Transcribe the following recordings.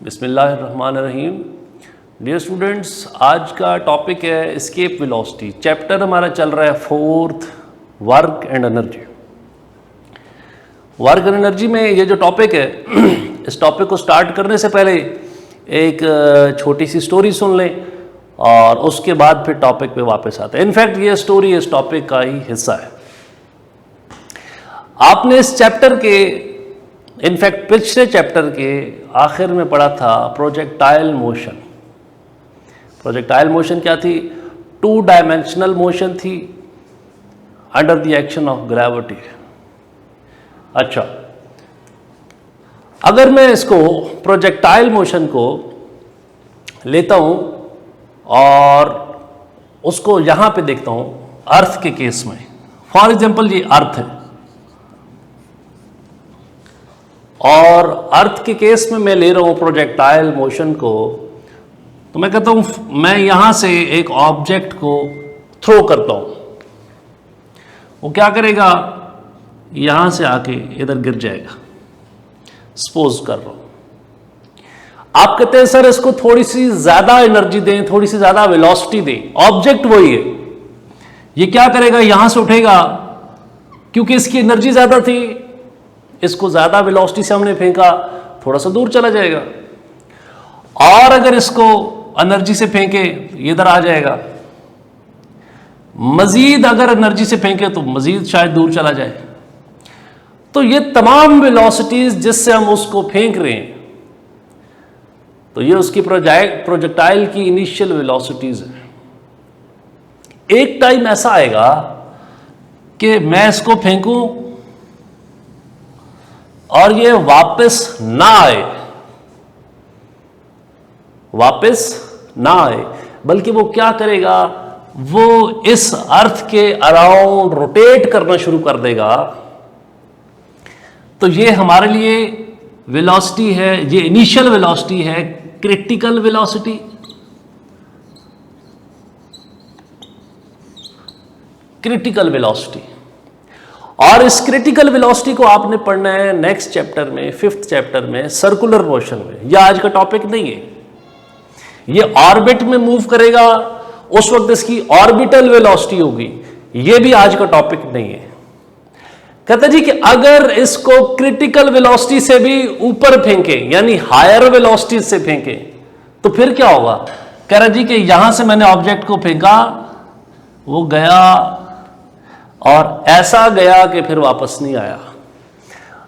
बिस्मिल्लाहिर्रहमानिर्रहीम। Dear students, आज का टॉपिक है एस्केप वेलोसिटी। चैप्टर हमारा चल रहा है fourth, work and energy. Work and energy में ये जो टॉपिक है इस टॉपिक को स्टार्ट करने से पहले एक छोटी सी स्टोरी सुन लें और उसके बाद फिर टॉपिक पे वापस आते हैं। इनफैक्ट ये स्टोरी इस टॉपिक का ही हिस्सा है। आपने इस चैप्टर के इनफैक्ट पिछले चैप्टर के आखिर में पढ़ा था प्रोजेक्टाइल मोशन। प्रोजेक्टाइल मोशन क्या थी? 2 डायमेंशनल मोशन थी under the action of gravity. अच्छा, अगर मैं इसको प्रोजेक्टाइल मोशन को लेता हूं और उसको यहां पे देखता हूं अर्थ के केस में, फॉर एग्जांपल ये अर्थ है और अर्थ के केस में मैं ले रहा हूं प्रोजेक्टाइल मोशन को, तो मैं कहता हूं मैं यहां से एक ऑब्जेक्ट को थ्रो करता हूं। वो क्या करेगा? यहां से आके इधर गिर जाएगा। सपोज कर रहा हूं। आप कहते हैं सर इसको थोड़ी सी ज्यादा एनर्जी दें, थोड़ी सी ज्यादा वेलोसिटी दें। ऑब्जेक्ट वही है, ये क्या करेगा? यहां से उठेगा, क्योंकि इसकी एनर्जी ज्यादा थी, इसको ज्यादा वेलोसिटी से हमने फेंका, थोड़ा सा दूर चला जाएगा। और अगर इसको एनर्जी से फेंके इधर आ जाएगा। मजीद अगर एनर्जी से फेंके तो मजीद शायद दूर चला जाए। तो ये तमाम वेलोसिटीज जिससे हम उसको फेंक रहे हैं, तो ये उसकी प्रोजेक्टाइल की इनिशियल वेलोसिटीज है। एक टाइम ऐसा आएगा कि मैं इसको फेंकूं और ये वापस ना आए, बल्कि वो क्या करेगा? वो इस अर्थ के अराउंड रोटेट करना शुरू कर देगा। तो ये हमारे लिए वेलोसिटी है, ये इनिशियल वेलोसिटी है, क्रिटिकल वेलोसिटी। Critical velocity. और इस क्रिटिकल वेलोसिटी को आपने पढ़ना है नेक्स्ट चैप्टर में, 5th चैप्टर में, सर्कुलर मोशन में। यह आज का टॉपिक नहीं है। ये ऑर्बिट में मूव करेगा, उस वक्त इसकी ऑर्बिटल वेलोसिटी होगी। यह भी आज का टॉपिक नहीं है। कहता जी कि अगर इसको क्रिटिकल वेलोसिटी से भी ऊपर फेंके, यानी हायर वेलोसिटी से फेंके, तो फिर क्या होगा? कह रहा जी कि यहां से मैंने ऑब्जेक्ट को फेंका, वो गया और ऐसा गया कि फिर वापस नहीं आया।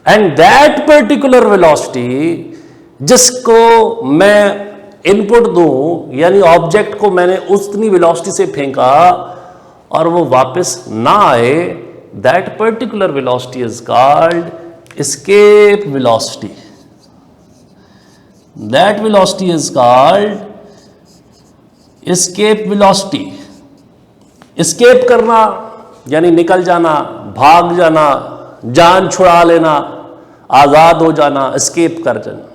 एंड दैट पर्टिकुलर वेलोसिटी जिसको मैं इनपुट दूं, यानी ऑब्जेक्ट को मैंने उतनी वेलोसिटी से फेंका और वो वापस ना आए, that particular velocity is called escape velocity. That velocity is called escape velocity. Escape करना यानी निकल जाना, भाग जाना, जान छुड़ा लेना, आजाद हो जाना, एस्केप कर जाना,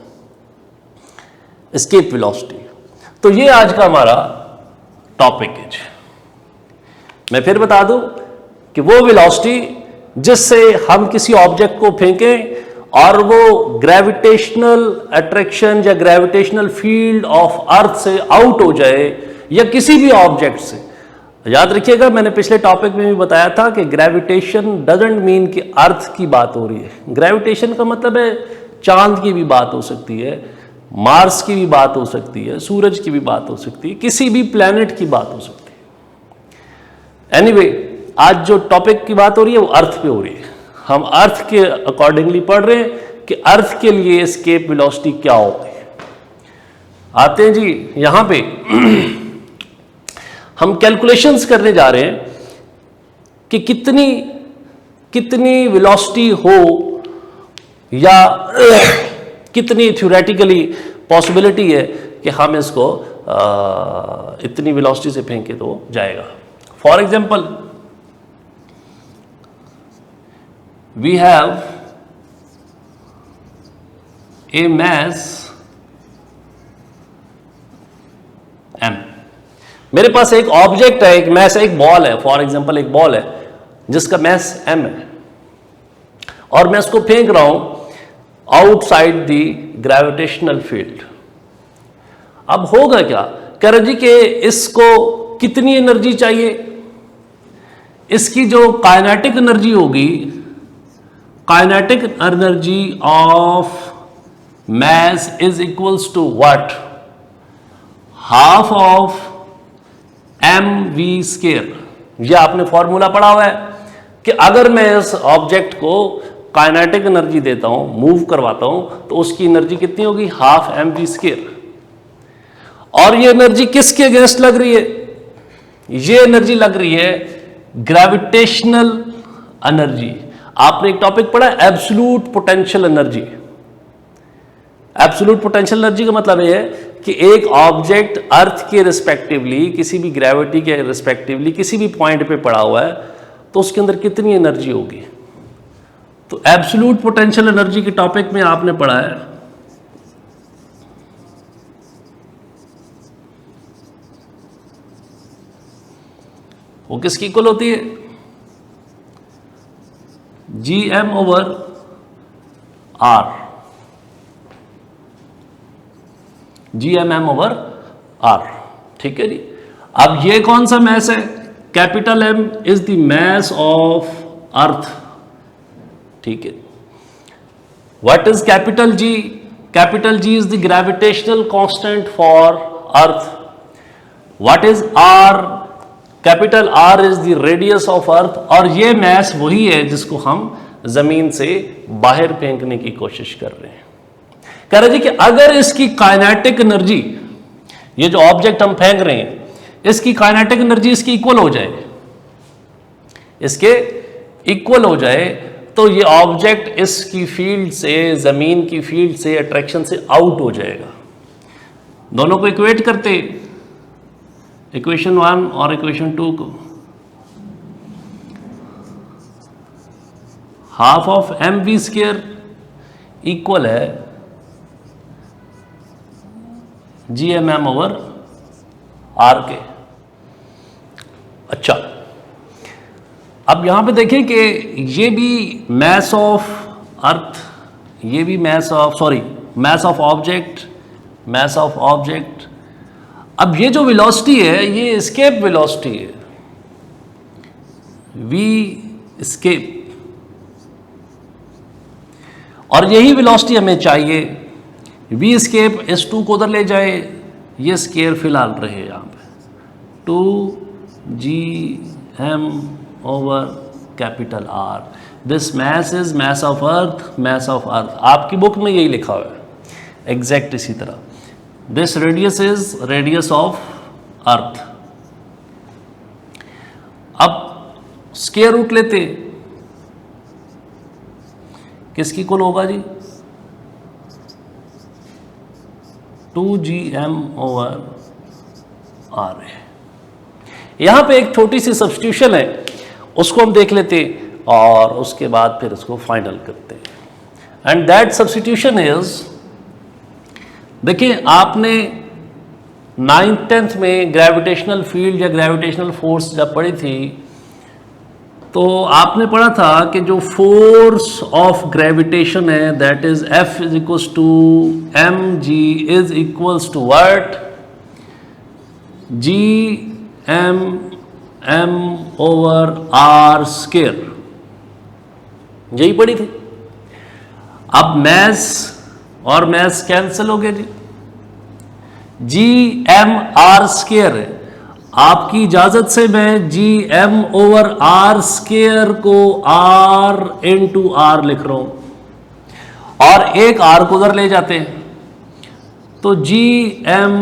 एस्केप वेलोसिटी। तो ये आज का हमारा टॉपिक है। मैं फिर बता दूं कि वो वेलोसिटी जिससे हम किसी ऑब्जेक्ट को फेंकें और वो ग्रेविटेशनल अट्रैक्शन या ग्रेविटेशनल फील्ड ऑफ अर्थ से आउट हो जाए, या किसी भी ऑब्जेक्ट से। याद रखिएगा, मैंने पिछले टॉपिक में भी बताया था कि ग्रेविटेशन डजंट मीन कि अर्थ की बात हो रही है। ग्रेविटेशन का मतलब है चांद की भी बात हो सकती है, मार्स की भी बात हो सकती है, सूरज की भी बात हो सकती है, किसी भी प्लेनेट की बात हो सकती है। एनीवे, आज जो टॉपिक की बात हो रही है वो अर्थ पे हो रही है। हम अर्थ के अकॉर्डिंगली पढ़ रहे हैं कि अर्थ के लिए एस्केप वेलोसिटी क्या होती है। आते हैं जी यहां पे हम कैलकुलेशंस करने जा रहे हैं कि कितनी वेलोसिटी हो, या कितनी थ्योरेटिकली पॉसिबिलिटी है कि हम इसको इतनी वेलोसिटी से फेंके तो जाएगा। For example, we have a mass m। मेरे पास एक ऑब्जेक्ट है, एक मैस है, एक बॉल है। फॉर एग्जांपल एक बॉल है जिसका मैस m है और मैं इसको फेंक रहा हूं आउटसाइड द ग्रेविटेशनल फील्ड। अब होगा क्या, कह रहे जी कि इसको कितनी एनर्जी चाहिए, इसकी जो काइनेटिक एनर्जी होगी, kinetic energy of mass is equals to what, half of mv square। ये आपने फॉर्मूला पढ़ा हुआ है कि अगर मैं इस ऑब्जेक्ट को काइनेटिक एनर्जी देता हूं, मूव करवाता हूं, तो उसकी एनर्जी कितनी होगी, हाफ mv स्क्वायर। और ये एनर्जी किसके अगेंस्ट लग रही है, ये एनर्जी लग रही है ग्रेविटेशनल एनर्जी। आपने एक टॉपिक पढ़ा absolute potential energy. Absolute potential energy का मतलब यह है कि एक ऑब्जेक्ट अर्थ के रिस्पेक्टिवली, किसी भी ग्रेविटी के रिस्पेक्टिवली किसी भी पॉइंट पे पड़ा हुआ है, तो उसके अंदर कितनी एनर्जी होगी। तो एब्सोल्यूट पोटेंशियल एनर्जी के टॉपिक में आपने पढ़ा है वो किसकी इक्वल होती है, Gm over R, GMM over R। ठीक है जी। अब ये कौन सा मैस है, capital M is the mess of अर्थ। ठीक है। What is capital G, capital G is the gravitational constant for earth. What is R, capital R is the radius of अर्थ। और ये मैस वही है जिसको हम जमीन से बाहर फेंकने की कोशिश कर रहे हैं। कह रहे जी कि अगर इसकी काइनेटिक एनर्जी, ये जो ऑब्जेक्ट हम फेंक रहे हैं, इसकी काइनेटिक एनर्जी इसकी इक्वल हो जाए, इसके इक्वल हो जाए, तो ये ऑब्जेक्ट इसकी फील्ड से, जमीन की फील्ड से, अट्रैक्शन से आउट हो जाएगा। दोनों को इक्वेट करते, इक्वेशन 1 और इक्वेशन 2 को, half of mv square equal है GMM ओवर R के। अच्छा, अब यहां पे देखें कि ये भी मैस ऑफ अर्थ, ये भी mass of object, mass of object. अब ये जो वेलोसिटी है ये एस्केप वेलोसिटी है, v एस्केप, और यही वेलोसिटी हमें चाहिए। v एस्केप इस 2 को उधर ले जाए, ये स्केयर फिलहाल रहे यहाँ पे, 2Gm over capital R। This mass is mass of earth, mass of earth. आपकी बुक में यही लिखा हुआ है एग्जैक्ट इसी तरह। This radius is radius of अर्थ। अब स्केयर रूट लेते, किसकी कुल होगा जी, 2Gm ओवर R है। यहां पे एक छोटी सी सब्स्टिट्यूशन है, उसको हम देख लेते और उसके बाद फिर उसको फाइनल करते हैं। एंड दैट सब्स्टिट्यूशन इज, देखिए आपने 9th 10th में ग्रेविटेशनल फील्ड या ग्रेविटेशनल फोर्स जब पढ़ी थी, तो आपने पढ़ा था कि जो फोर्स ऑफ ग्रेविटेशन है that is F is equals to mg is equals to what, Gm over R square, यही पढ़ी थी। अब मैस और मैस कैंसिल हो गए जी, Gm R स्क्वायर है। आपकी इजाजत से मैं Gm ओवर R स्क्वायर को R इंटू R लिख रहा हूं और एक R को उधर ले जाते हैं, तो Gm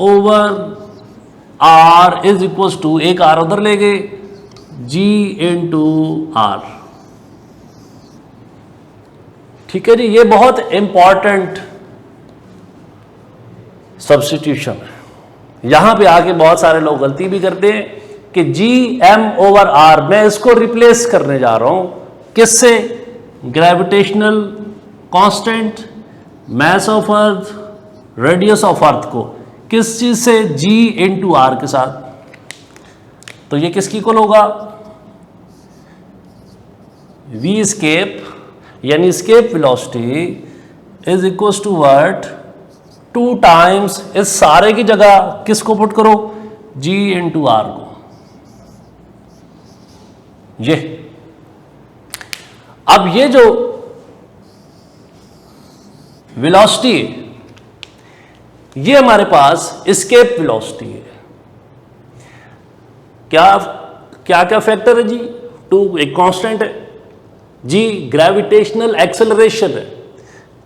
over R is equal to, एक R उधर ले गए, G इंटू R। ठीक है जी, ये बहुत इंपॉर्टेंट सब्स्टिट्यूशन है। यहां पे आके बहुत सारे लोग गलती भी करते हैं कि Gm ओवर R, मैं इसको रिप्लेस करने जा रहा हूं किससे, gravitational constant, mess of earth, radius of अर्थ को किस चीज से, G इंटू R के साथ। तो ये किसकी इक्वल होगा, V स्केप यानी escape velocity is equal to what, 2 times इस सारे की जगह किसको पुट करो, g इंटू आर को। ये अब ये जो वेलोसिटी ये हमारे पास एस्केप वेलोसिटी है। क्या क्या क्या फैक्टर है जी, 2 एक कांस्टेंट है, जी ग्रेविटेशनल एक्सेलरेशन है।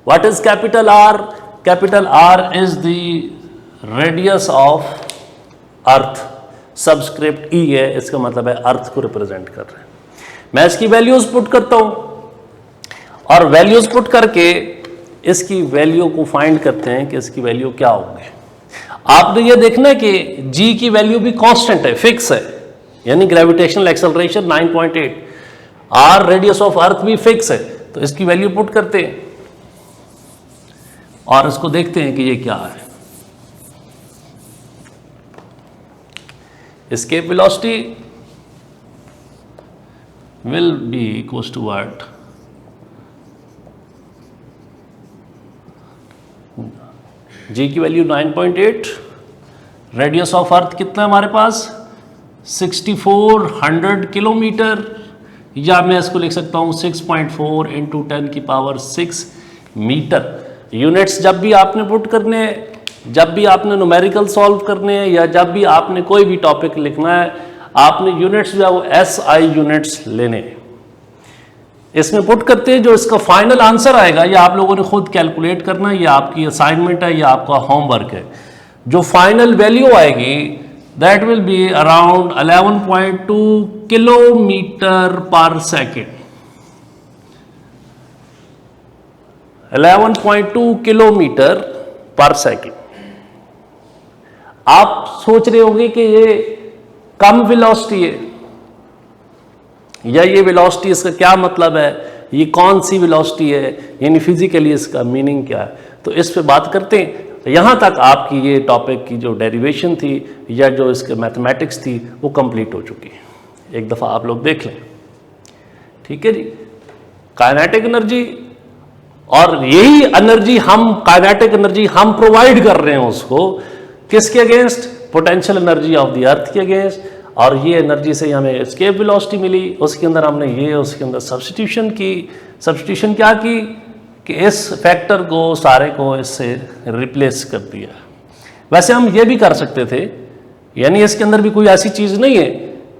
What is capital R? Capital R is the radius of earth, subscript E है, इसका मतलब है अर्थ को रिप्रेजेंट कर रहे हैं। मैं इसकी वैल्यूज पुट करता हूं और वैल्यूज पुट करके इसकी वैल्यू को फाइंड करते हैं कि इसकी वैल्यू क्या होगी। आपने ये देखना है कि g की वैल्यू भी कांस्टेंट है, फिक्स है, यानी gravitational acceleration 9.8, r radius of अर्थ भी फिक्स है। तो इसकी वैल्यू पुट करते हैं और इसको देखते हैं कि ये क्या है। Escape velocity will be equals to what? G की वैल्यू 9.8, रेडियस ऑफ अर्थ कितना है हमारे पास 6400 किलोमीटर, या मैं इसको लिख सकता हूं 6.4 इंटू 10 की पावर 6 मीटर। यूनिट्स जब भी आपने पुट करने हैं, जब भी आपने न्यूमेरिकल सॉल्व करने हैं, या जब भी आपने कोई भी टॉपिक लिखना है, आपने यूनिट्स जो है वो SI यूनिट्स लेने हैं। इसमें पुट करते हैं, जो इसका फाइनल आंसर आएगा ये आप लोगों ने खुद कैलकुलेट करना है, ये आपकी असाइनमेंट है, ये आपका होमवर्क है। जो फाइनल वैल्यू आएगी that will be around 11.2 kilometre पर सेकेंड। 11.2 किलोमीटर पर सेकेंड। आप सोच रहे होंगे कि ये कम वेलोसिटी है, या ये वेलोसिटी इसका क्या मतलब है, ये कौन सी वेलोसिटी है, यानी फिजिकली इसका मीनिंग क्या है। तो इस पे बात करते हैं। यहाँ तक आपकी ये टॉपिक की जो डेरिवेशन थी या जो इसके मैथमेटिक्स थी वो कंप्लीट हो चुकी है। एक दफ़ा आप लोग देख लें, ठीक है जी। काइनेटिक एनर्जी, और यही एनर्जी हम काइनेटिक एनर्जी हम प्रोवाइड कर रहे हैं उसको किसके against, potential energy of the earth के अगेंस्ट। और ये एनर्जी से हमें एस्केप वेलोसिटी मिली, उसके अंदर हमने ये उसके अंदर सब्स्टिट्यूशन की। सब्स्टिट्यूशन क्या की कि इस फैक्टर को सारे को इससे रिप्लेस कर दिया। वैसे हम ये भी कर सकते थे, यानी इसके अंदर भी कोई ऐसी चीज़ नहीं है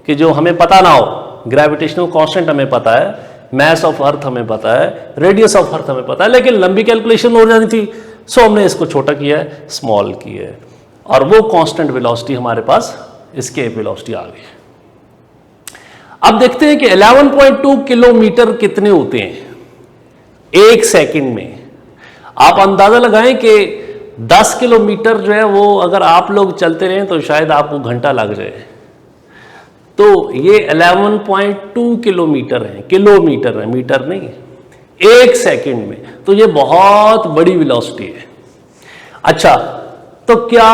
कि जो हमें पता ना हो। ग्रेविटेशनल कांस्टेंट हमें पता है, मास ऑफ अर्थ हमें पता है, रेडियस ऑफ अर्थ हमें पता है, लेकिन लंबी कैलकुलेशन हो जानी थी, सो हमने इसको छोटा किया है, स्मॉल किया है, और वो कांस्टेंट वेलोसिटी हमारे पास एस्केप वेलोसिटी आ गई। अब देखते हैं कि 11.2 किलोमीटर कितने होते हैं एक सेकंड में। आप अंदाजा लगाएं कि 10 किलोमीटर जो है वो अगर आप लोग चलते रहें तो शायद आपको घंटा लग जाए। तो ये 11.2 किलोमीटर है, किलोमीटर है, मीटर नहीं, एक सेकंड में। तो ये बहुत बड़ी वेलोसिटी है। अच्छा, तो क्या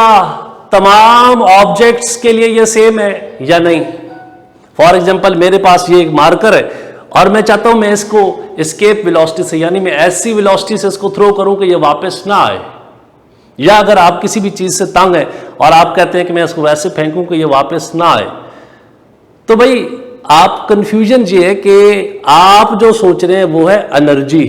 तमाम ऑब्जेक्ट्स के लिए ये सेम है या नहीं? फॉर एग्जांपल मेरे पास ये एक मार्कर है और मैं चाहता हूं मैं इसको एस्केप वेलोसिटी से, यानी मैं ऐसी वेलोसिटी से इसको थ्रो करूं कि ये वापस ना आए। या अगर आप किसी भी चीज से तंग है और आप कहते हैं कि मैं इसको वैसे फेंकूं कि ये वापस ना आए, तो भाई आप कंफ्यूजन ये है कि आप जो सोच रहे हैं वो है एनर्जी,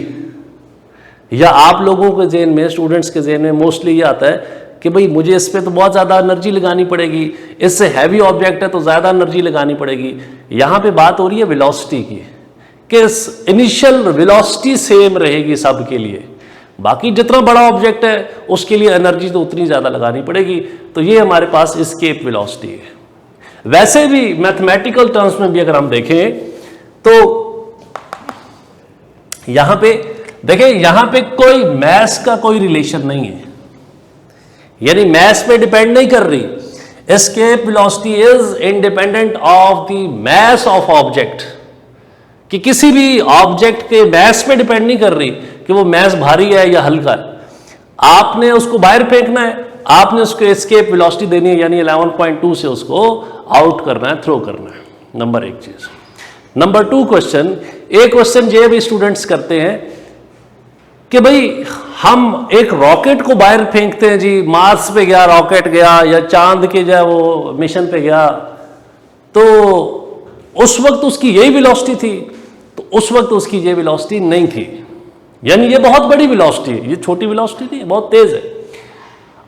या आप लोगों के जेहन में, स्टूडेंट्स के जेहन में मोस्टली ये आता है कि भाई मुझे इस पे तो बहुत ज़्यादा एनर्जी लगानी पड़ेगी, इससे हैवी ऑब्जेक्ट है तो ज़्यादा एनर्जी लगानी पड़ेगी। यहाँ पे बात हो रही है वेलोसिटी की, कि इनिशियल वेलोसिटी सेम रहेगी सब के लिए, बाकी जितना बड़ा ऑब्जेक्ट है उसके लिए एनर्जी तो उतनी ज़्यादा लगानी पड़ेगी। तो ये हमारे पास एस्केप वेलोसिटी है। वैसे भी मैथमेटिकल टर्म्स में भी अगर हम देखें तो यहाँ पे देखें, यहाँ पे कोई मैथ का कोई रिलेशन नहीं है, यानी मैथ पे डिपेंड नहीं कर रही। Escape velocity is independent of the mass of object, कि किसी भी ऑब्जेक्ट के मास पे डिपेंड नहीं कर रही कि वो मास भारी है या हल्का है। आपने उसको बाहर फेंकना है, आपने उसको एस्केप वेलोसिटी देनी है, यानी 11.2 से उसको आउट करना है, थ्रो करना है। नंबर एक चीज। नंबर 2 क्वेश्चन, एक क्वेश्चन ये भी स्टूडेंट्स करते हैं कि भाई हम एक रॉकेट को बाहर फेंकते हैं जी, मार्स पे गया रॉकेट गया, या चांद के जो है वो मिशन पे गया, तो उस वक्त उसकी यही वेलोसिटी थी, तो उस वक्त उसकी ये वेलोसिटी नहीं थी, यानी ये बहुत बड़ी वेलोसिटी है, ये छोटी वेलोसिटी नहीं, बहुत तेज है।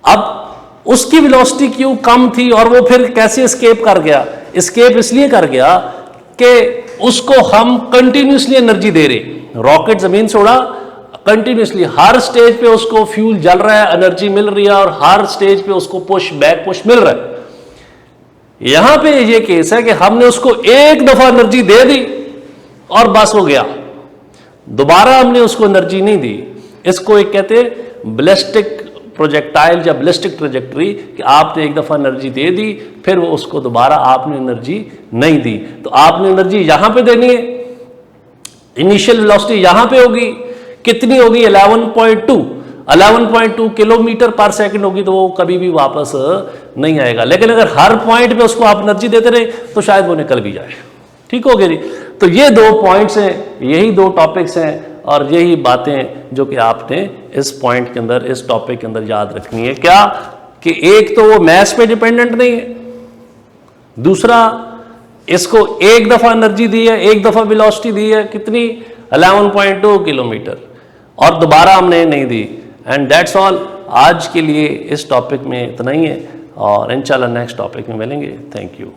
अब उसकी वेलोसिटी क्यों कम थी और वो फिर कैसे एस्केप कर गया? एस्केप इसलिए कर गया कि उसको हम कंटिन्यूसली एनर्जी दे रहे, रॉकेट जमीन से उड़ा, कंटिन्यूसली हर स्टेज पे उसको फ्यूल जल रहा है, एनर्जी मिल रही है, और हर स्टेज पे उसको पुश बैक पुश मिल रहा है। यहां पे ये केस है कि हमने उसको एक दफा एनर्जी दे दी और बस हो गया, दोबारा हमने उसको एनर्जी नहीं दी। इसको एक कहते हैं बैलिस्टिक प्रोजेक्टाइल या बैलिस्टिक ट्रेजेक्टरी, कि आपने एक दफा एनर्जी दे दी, फिर वो उसको दोबारा आपने एनर्जी नहीं दी। तो आपने एनर्जी यहां पे देनी है, इनिशियल वेलोसिटी यहां पे होगी, कितनी होगी? 11.2 किलोमीटर पर सेकंड होगी, तो वो कभी भी वापस नहीं आएगा। लेकिन अगर हर पॉइंट पे उसको आप एनर्जी देते रहे तो शायद वो निकल भी जाए। ठीक हो गया जी। तो ये दो पॉइंट्स हैं, यही दो टॉपिक्स हैं, और यही बातें जो कि आपने इस पॉइंट के अंदर, इस टॉपिक के अंदर याद रखनी है। क्या कि एक तो वो मैस पे डिपेंडेंट नहीं है, दूसरा इसको एक दफा एनर्जी दी है, एक दफा वेलोसिटी दी है, कितनी? 11.2 किलोमीटर, और दोबारा हमने नहीं दी। And that's all. आज के लिए इस टॉपिक में इतना ही है, और इंशाल्लाह नेक्स्ट टॉपिक में मिलेंगे। Thank you.